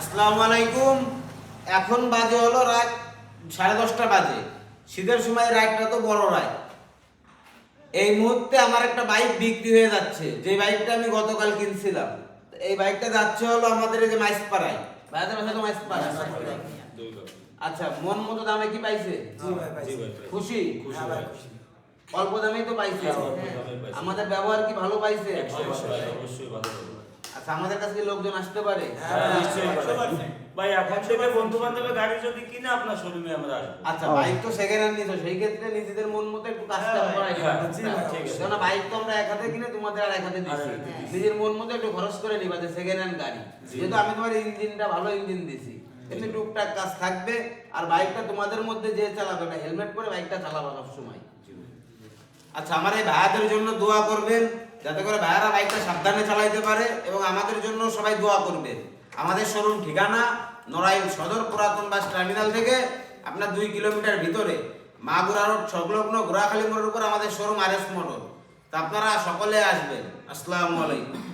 আসসালামু আলাইকুম। এখন বাজে হলো রাত 10:30 বাজে। শীতের সময় রাতটা তো বড় রাত। এই মুহূর্তে আমার একটা বাইক বিক্রি হয়ে যাচ্ছে, যে বাইকটা আমি গতকাল কিনছিলাম। এই বাইকটা যাচ্ছে হলো আমাদের এই যে মাইসপাড়ায়। ভাইদের বাসা তো মাইসপাড়া। আচ্ছা, মন মতো দামে কি পাইছে? খুশি? অল্প দামেই তো পাইছে। আমাদের ব্যবহার কি ভালো পাইছে? আচ্ছা, আমাদের কাছে কি লোকজন আসতে পারে? ভাই এখন থেকে বন্ধু বান্ধবের গাড়ি যদি কিনে আপনার শোরুমে আমরা আসবো। আচ্ছা, বাইক তো সেকেন্ড হ্যান্ড নিছো, সেই ক্ষেত্রে নিজেদের মন মতো একটু কাজটা করাই কারণ বাইক তো আমরা এক হাতে কিনে তোমাদের আর এক হাতে দিচ্ছি। নিজের মন মতো একটু খরচ করে নিবা, যে সেকেন্ড হ্যান্ড গাড়ি। যেহেতু আমি তোমার ইঞ্জিনটা ভালো ইঞ্জিন দিছি, এমনি টুকটাক কাজ থাকবে। আর বাইকটা তোমাদের মধ্যে যে চালাবে ওটা হেলমেট পরে বাইকটা চালাবা সব সময়। আচ্ছা, আমার এই ভাইয়াদের জন্য দোয়া করবেন, যাতে করে ভাইয়ারা বাইকটা সাবধানে চালাইতে পারে, এবং আমাদের জন্য সবাই দোয়া করবেন। আমাদের শোরুম ঠিকানা নড়াইল সদর পুরাতন বাস টার্মিনাল থেকে আপনার 2 কিলোমিটার ভিতরে মাগুরা রোড সংলগ্ন ঘোড়াখালী মোড়ের উপর আমাদের শোরুম আর এস মোটর। তা আপনারা সকলে আসবেন। আসসালামু আলাইকুম।